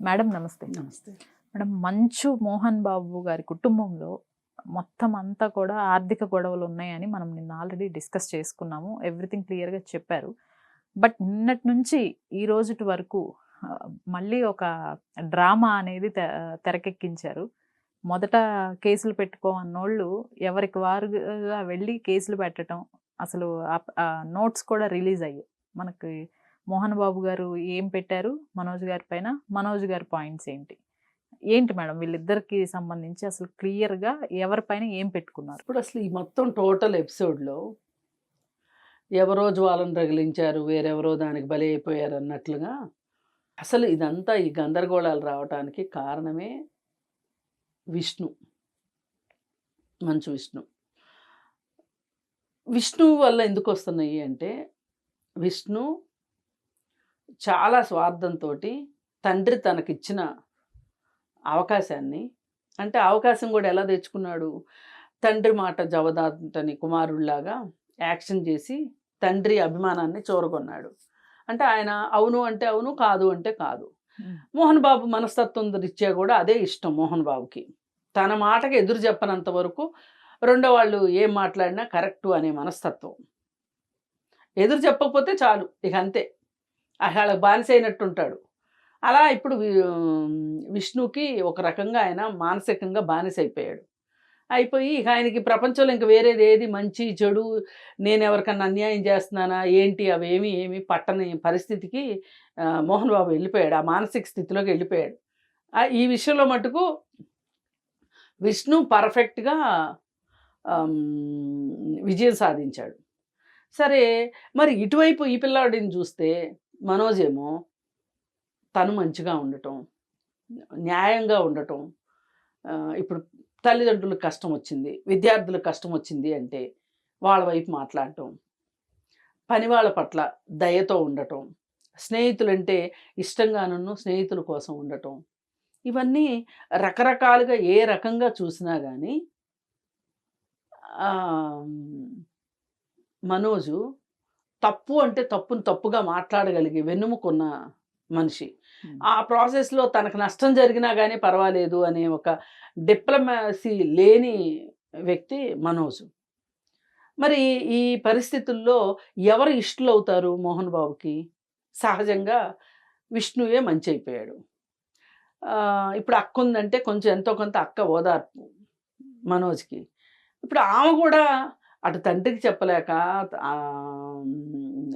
Madam నమస్తే. నమస్తే. Madam మంచు మోహన్ బాబు గారి కుటుంబంలో మొత్తం అంతా కూడా ఆర్థిక గొడవలు ఉన్నాయని మనం నిన్న ఆల్రెడీ డిస్కస్ చేసుకున్నాము. ఎవ్రీథింగ్ క్లియర్‌గా చెప్పారు. బట్ నిన్నటి నుంచి ఈ రోజుటి వరకు మళ్ళీ ఒక డ్రామా అనేది తెరకెక్కించారు. మొదట కేసులు పెట్టుకోమన్నోళ్ళు ఎవరికి వారుగా వెళ్ళి కేసులు పెట్టటం. అసలు నోట్స్ కూడా రిలీజ్ అయ్యాయి. మనకి మోహన్ బాబు గారు ఏం పెట్టారు మనోజ్ గారి పైన, మనోజ్ గారి పాయింట్స్ ఏంటి? ఏంటి మేడం వీళ్ళిద్దరికి సంబంధించి అసలు క్లియర్‌గా ఎవరిపైన ఏం పెట్టుకున్నారు? ఇప్పుడు అసలు ఈ మొత్తం టోటల్ ఎపిసోడ్‌లో ఎవరో జ్వాలను రగిలించారు, వేరెవరో దానికి బలి అయిపోయారు అన్నట్లుగా అసలు ఇదంతా ఈ గందరగోళాలు రావటానికి కారణమే విష్ణు. మంచు విష్ణు. విష్ణు వల్ల ఎందుకు వస్తున్నాయి అంటే, విష్ణు చాలా స్వార్థంతోటి తండ్రి తనకిచ్చిన అవకాశాన్ని, అంటే అవకాశం కూడా ఎలా తెచ్చుకున్నాడు, తండ్రి మాట జవదాటని కుమారుడిలాగా యాక్షన్ చేసి తండ్రి అభిమానాన్ని చూరగొన్నాడు. అంటే ఆయన అవును అంటే అవును, కాదు అంటే కాదు. మోహన్ బాబు మనస్తత్వం రీత్యా కూడా అదే ఇష్టం మోహన్ బాబుకి. తన మాటకి ఎదురు చెప్పనంత వరకు రెండో వాళ్ళు ఏం మాట్లాడినా కరెక్టు అనే మనస్తత్వం. ఎదురు చెప్పకపోతే చాలు, ఇక అంతే, వాళ్ళకి బానిస అయినట్టుంటాడు. అలా ఇప్పుడు విష్ణుకి ఒక రకంగా ఆయన మానసికంగా బానిస అయిపోయాడు. అయిపోయి ఇక ఆయనకి ప్రపంచంలో ఇంక వేరేది ఏది మంచి చెడు, నేను ఎవరికన్నా అన్యాయం చేస్తున్నానా ఏంటి అవేమి ఏమి పట్టని పరిస్థితికి మోహన్ బాబు వెళ్ళిపోయాడు. ఆ మానసిక స్థితిలోకి వెళ్ళిపోయాడు. ఈ విషయంలో మటుకు విష్ణు పర్ఫెక్ట్గా విజయం సాధించాడు. సరే, మరి ఇటువైపు ఈ పిల్లాడిని చూస్తే మనోజ్ ఏమో తను మంచిగా ఉండటం, న్యాయంగా ఉండటం. ఇప్పుడు తల్లిదండ్రులకు కష్టం వచ్చింది, విద్యార్థులకు కష్టం వచ్చింది అంటే వాళ్ళ వైపు మాట్లాడటం, పని వాళ్ళ పట్ల దయతో ఉండటం, స్నేహితులంటే ఇష్టంగాను స్నేహితుల కోసం ఉండటం, ఇవన్నీ రకరకాలుగా ఏ రకంగా చూసినా కానీ మనోజు తప్పు అంటే తప్పును తప్పుగా మాట్లాడగలిగే వెన్నుముకున్న మనిషి. ఆ ప్రాసెస్లో తనకు నష్టం జరిగినా కానీ పర్వాలేదు అనే ఒక డిప్లొమసీ లేని వ్యక్తి మనోజు. మరి ఈ పరిస్థితుల్లో ఎవరు ఇష్టలు అవుతారు మోహన్ బాబుకి? సహజంగా విష్ణువే మంచి అయిపోయాడు. ఇప్పుడు అక్క ఉందంటే కొంచెం ఎంతో కొంత అక్క ఓదార్పు మనోజ్కి. ఇప్పుడు ఆమె కూడా అటు తండ్రికి చెప్పలేక,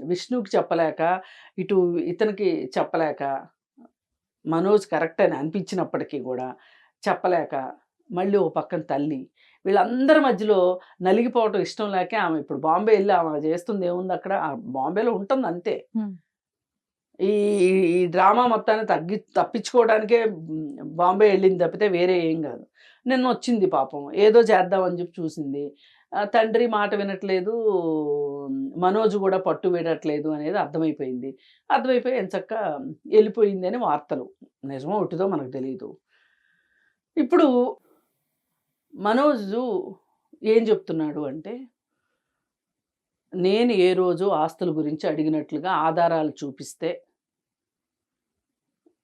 విష్ణువుకి చెప్పలేక, ఇటు ఇతనికి చెప్పలేక, మనోజ్ కరెక్ట్ అని అనిపించినప్పటికీ కూడా చెప్పలేక, మళ్ళీ ఓ పక్కన తల్లి, వీళ్ళందరి మధ్యలో నలిగిపోవటం ఇష్టం లేక ఆమె ఇప్పుడు బాంబే వెళ్ళి ఆమె చేస్తుంది ఏముంది అక్కడ, బాంబేలో ఉంటుంది అంతే. ఈ ఈ డ్రామా మొత్తాన్ని తప్పించుకోవడానికే బాంబే వెళ్ళింది తప్పితే వేరే ఏం కాదు. నిన్న వచ్చింది పాపం, ఏదో చేద్దామని చెప్పి చూసింది. తండ్రి మాట వినట్లేదు, మనోజ్ కూడా పట్టు వినట్లేదు అనేది అర్థమైపోయింది. అర్థమైపోయి ఎంచక్క వెళ్ళిపోయింది అని వార్తలు. నిజమో ఒకటిదో మనకు తెలియదు. ఇప్పుడు మనోజు ఏం చెప్తున్నాడు అంటే, నేను ఏ రోజు ఆస్తుల గురించి అడిగినట్లుగా ఆధారాలు చూపిస్తే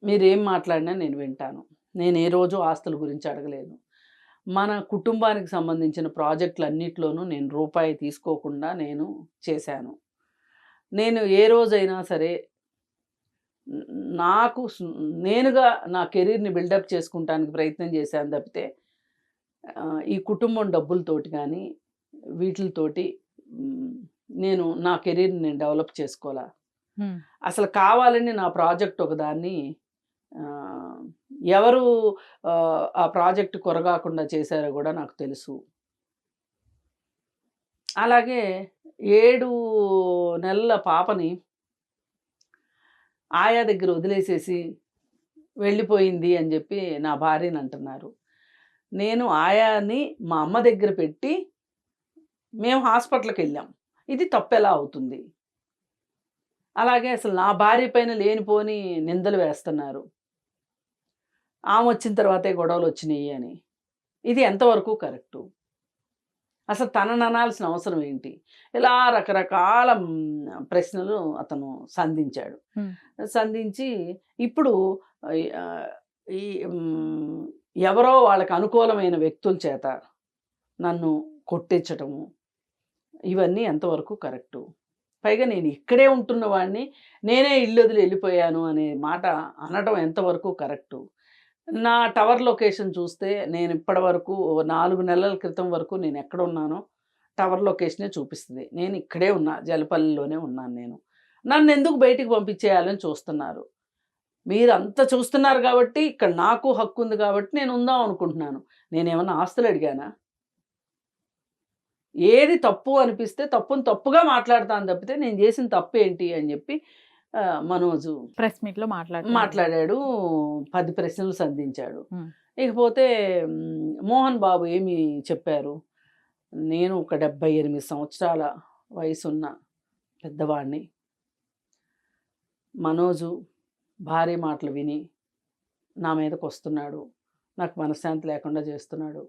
మీరేం మాట్లాడినా నేను వింటాను. నేను ఏ రోజు ఆస్తుల గురించి అడగలేదు. మన కుటుంబానికి సంబంధించిన ప్రాజెక్టులన్నిట్లోనూ నేను రూపాయి తీసుకోకుండా నేను చేశాను. నేను ఏ రోజైనా సరే నాకు నేనుగా నా కెరీర్‌ని బిల్డప్ చేసుకుంటానికి ప్రయత్నం చేశాను తప్పితే ఈ కుటుంబం డబ్బులతోటి కానీ వీటిలతోటి నేను నా కెరీర్‌ని నేను డెవలప్ చేసుకోలా. అసలు కావాలని నా ప్రాజెక్ట్ ఒకదాన్ని ఎవరు ఆ ప్రాజెక్ట్ కొరగాకుండా చేశారో కూడా నాకు తెలుసు. అలాగే 7 నెలల పాపని ఆయా దగ్గర వదిలేసేసి వెళ్ళిపోయింది అని చెప్పి నా భార్యని అంటున్నారు. నేను ఆయాని మా అమ్మ దగ్గర పెట్టి మేము హాస్పిటల్కి వెళ్ళాం. ఇది తప్పెలా అవుతుంది? అలాగే అసలు నా భార్య పైన లేనిపోని నిందలు వేస్తున్నారు. ఆమె వచ్చిన తర్వాతే గొడవలు వచ్చినాయి అని. ఇది ఎంతవరకు కరెక్టు? అసలు తనని అనాల్సిన అవసరం ఏంటి? ఇలా రకరకాల ప్రశ్నలు అతను సంధించాడు. హ్మ్. సంధించి ఇప్పుడు ఆహ్, ఈ ఎవరో వాళ్ళకి అనుకూలమైన వ్యక్తుల చేత నన్ను కొట్టించటము, ఇవన్నీ ఎంతవరకు కరెక్టు? పైగా నేను ఇక్కడే ఉంటున్న వాడిని, నేనే ఇల్లొదిలి ఎళ్ళిపోయాను అనే మాట అనడం ఎంతవరకు కరెక్టు? నా టవర్ లొకేషన్ చూస్తే నేను ఇప్పటి వరకు 4 నెలల క్రితం వరకు నేను ఎక్కడున్నానో టవర్ లొకేషనే చూపిస్తది. నేను ఇక్కడే ఉన్నా. జలపల్లిలోనే ఉన్నాను నేను. నన్నెందుకు బయటికి పంపించేయాలని చూస్తున్నారు. మీరంత చూస్తున్నారు కాబట్టి ఇక్కడ నాకు హక్కుంది కాబట్టి నేను ఉందాం అనుకుంటున్నాను. నేనేమన్నా ఆస్తులు అడిగానా? ఏది తప్పు అనిపిస్తే తప్పుని తప్పుగా మాట్లాడతాను తప్పితే నేను చేసిన తప్పేంటి అని చెప్పి మనోజు ప్రెస్ మీట్ లో మాట్లాడాడు. 10 ప్రశ్నలు సంధించాడు. హ్మ్. ఇకపోతే మోహన్ బాబు ఏమి చెప్పారు? నేను ఒక 78 సంవత్సరాల వయసున్న పెద్దవాడిని. మనోజు భార్య మాటలు విని నా మీదకొస్తున్నాడు. నాకు మనశ్శాంతి లేకుండా చేస్తున్నాడు.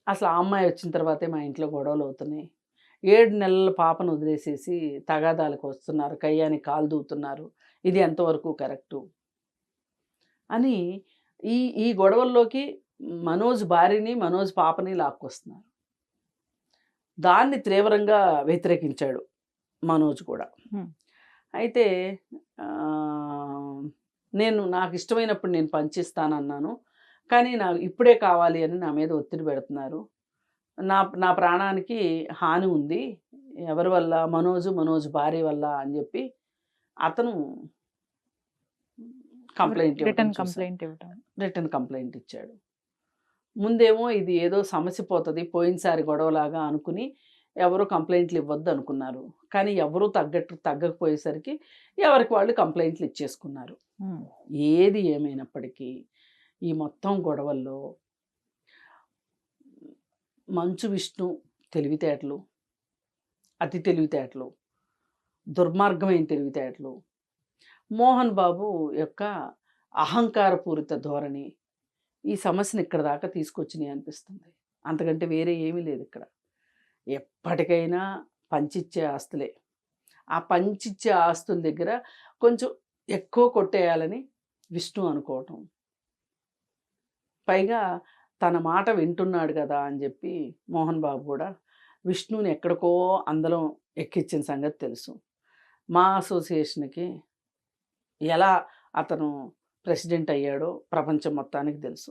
అసలు ఆ అమ్మాయి వచ్చిన తర్వాతే మా ఇంట్లో గొడవలు అవుతున్నాయి. 7 నెలల పాపను వదిలేసేసి తగాదాలకు వస్తున్నారు. కయ్యానికి కాలు దూవుతున్నారు. ఇది ఎంతవరకు కరెక్టు? అని ఈ ఈ గొడవల్లోకి మనోజ్ భార్యని, మనోజ్ పాపని లాక్కొస్తున్నారు. దాన్ని తీవ్రంగా వ్యతిరేకించాడు మనోజ్ కూడా. హ్మ్. అయితే నాకు ఇష్టమైనప్పుడు నేను పంచిస్తానన్నాను. కానీ ఇప్పుడే కావాలి అని నా మీద ఒత్తిడి పెడుతున్నారు. నా ప్రాణానికి హాని ఉంది. ఎవరి వల్ల? మనోజ్ భార్య వల్ల అని చెప్పి అతను రిటర్న్ కంప్లైంట్ ఇచ్చాడు. ముందేమో ఇది ఏదో సమస్య పోతది, పోయినసారి గొడవలాగా అనుకుని ఎవరు కంప్లైంట్లు ఇవ్వద్దు అనుకున్నారు. కానీ ఎవరు తగ్గకపోయేసరికి ఎవరికి వాళ్ళు కంప్లైంట్లు ఇచ్చేసుకున్నారు. ఏది ఏమైనప్పటికీ ఈ మొత్తం గొడవల్లో మంచు విష్ణు తెలివితేటలు, అతి తెలివితేటలు, దుర్మార్గమైన తెలివితేటలు, మోహన్ బాబు యొక్క అహంకారపూరిత ధోరణి ఈ సమస్యను ఇక్కడ దాకా తీసుకొచ్చినాయి అనిపిస్తుంది. అంతకంటే వేరే ఏమీ లేదు ఇక్కడ. ఎప్పటికైనా పంచిచ్చే ఆస్తులే. ఆ పంచిచ్చే ఆస్తుల దగ్గర కొంచెం ఎక్కువ కొట్టేయాలని విష్ణు అనుకోవటం. పైగా తన మాట వింటున్నాడు కదా అని చెప్పి మోహన్ బాబు కూడా విష్ణుని ఎక్కడికో అందలం ఎక్కించిన సంగతి తెలుసు. మా అసోసియేషన్కి ఎలా అతను ప్రెసిడెంట్ అయ్యాడో ప్రపంచం మొత్తానికి తెలుసు.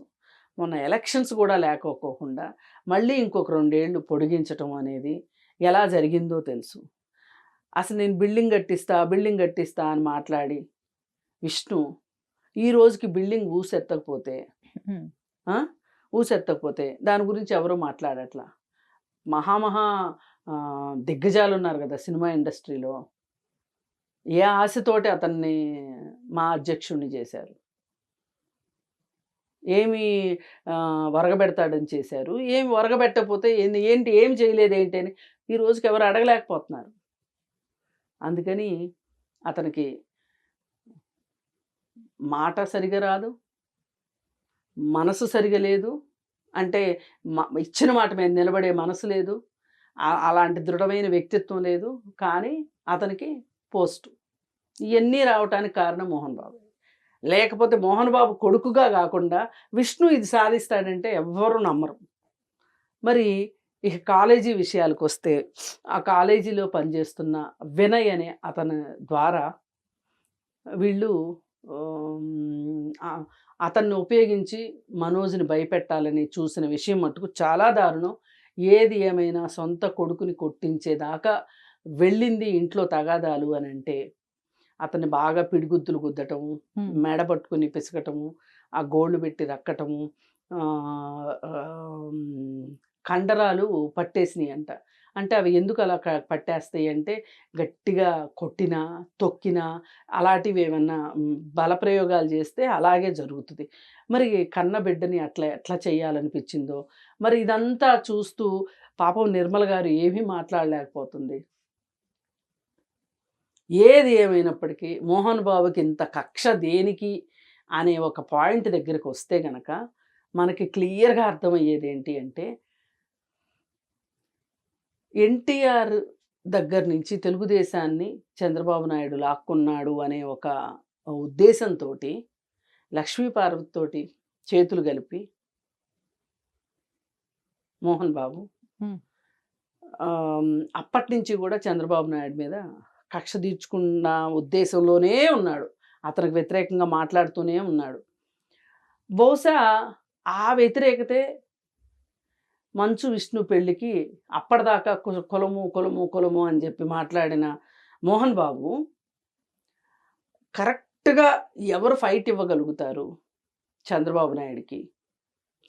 మొన్న ఎలక్షన్స్ కూడా లేకపోకుండా మళ్ళీ ఇంకొక 2 ఏళ్ళు పొడిగించటం అనేది ఎలా జరిగిందో తెలుసు. అసలు నేను బిల్డింగ్ కట్టిస్తా అని మాట్లాడి విష్ణు ఈ రోజుకి బిల్డింగ్ ఊసెత్తకపోతే దాని గురించి ఎవరూ మాట్లాడట్లా. మహా దిగ్గజాలు ఉన్నారు కదా సినిమా ఇండస్ట్రీలో. ఏ ఆశతోటి అతన్ని మా అధ్యక్షుడిని చేశారు? ఏమి వరగబెడతాడని చేశారు? ఏమి వరగబెట్టకపోతే ఏం చేయలేదేంటి అని ఈ రోజుకి ఎవరు అడగలేకపోతున్నారు. అందుకని అతనికి మాట సరిగా రాదు, మనసు సరిగా లేదు. అంటే ఇచ్చిన మాట మీద నిలబడే మనసు లేదు. అలాంటి దృఢమైన వ్యక్తిత్వం లేదు. కానీ అతనికి పోస్టు ఇవన్నీ రావటానికి కారణం మోహన్ బాబు. లేకపోతే మోహన్ బాబు కొడుకుగా కాకుండా విష్ణు ఇది సాధిస్తాడంటే ఎవ్వరూ నమ్మరు. మరి ఇక కాలేజీ విషయాలకు వస్తే ఆ కాలేజీలో పనిచేస్తున్న వినయ్ అనే అతని ద్వారా వీళ్ళు అతన్ని ఉపయోగించి మనోజ్ని భయపెట్టాలని చూసిన విషయం మట్టుకు చాలా దారుణం. ఏది ఏమైనా సొంత కొడుకుని కొట్టించేదాకా వెళ్ళింది ఇంట్లో తగాదాలు అని అంటే అతన్ని బాగా పిడిగుద్దులు గుద్దటము, మెడ పట్టుకుని పిసకటము, ఆ గోళ్ళు పెట్టి రక్కటము, కండరాలు పట్టేసినాయి అంట. అంటే అవి ఎందుకు అలా పట్టేస్తాయి అంటే గట్టిగా కొట్టినా, తొక్కినా అలాంటివి ఏమన్నా బలప్రయోగాలు చేస్తే అలాగే జరుగుతుంది. మరి కన్న బిడ్డని ఎట్లా చేయాలనిపించిందో మరి ఇదంతా చూస్తూ పాపం నిర్మల గారు ఏమీ మాట్లాడలేకపోతుంది. ఏది ఏమైనప్పటికీ మోహన్ బాబుకి ఇంత కక్ష దేనికి అనే ఒక పాయింట్ దగ్గరికి వస్తే గనక మనకి క్లియర్గా అర్థమయ్యేది ఏంటి అంటే ఎన్టీఆర్ దగ్గర నుంచి తెలుగుదేశాన్ని చంద్రబాబు నాయుడు లాక్కున్నాడు అనే ఒక ఉద్దేశంతో లక్ష్మీపార్వతితోటి చేతులు కలిపి మోహన్ బాబు Hmm. అప్పటి నుంచి కూడా చంద్రబాబు నాయుడు మీద కక్ష తీర్చుకున్న ఉద్దేశంలోనే ఉన్నాడు. అతనికి వ్యతిరేకంగా మాట్లాడుతూనే ఉన్నాడు. బహుశా ఆ వ్యతిరేకతే మంచు విష్ణు పెళ్ళికి అప్పటిదాకా కులము కులము కులము అని చెప్పి మాట్లాడిన మోహన్ బాబు కరెక్ట్గా ఎవరు ఫైట్ ఇవ్వగలుగుతారు చంద్రబాబు నాయుడికి,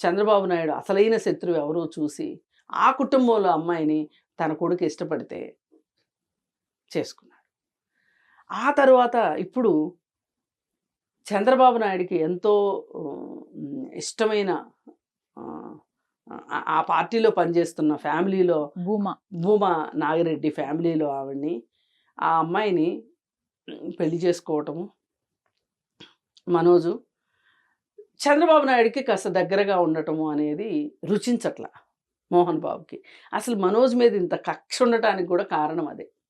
చంద్రబాబు నాయుడు అసలైన శత్రువు ఎవరో చూసి ఆ కుటుంబంలో అమ్మాయిని తన కొడుకు ఇష్టపడితే చేసుకున్నాడు. ఆ తర్వాత ఇప్పుడు చంద్రబాబు నాయుడికి ఎంతో ఇష్టమైన ఆ పార్టీలో పనిచేస్తున్న ఫ్యామిలీలో భూమా నాగిరెడ్డి ఫ్యామిలీలో ఆవిడ్ని, ఆ అమ్మాయిని పెళ్లి చేసుకోవటము మనోజు చంద్రబాబు నాయుడికి కాస్త దగ్గరగా ఉండటము అనేది రుచించట్ల మోహన్ బాబుకి. అసలు మనోజ్ మీద ఇంత కక్ష ఉండటానికి కూడా కారణం అదే.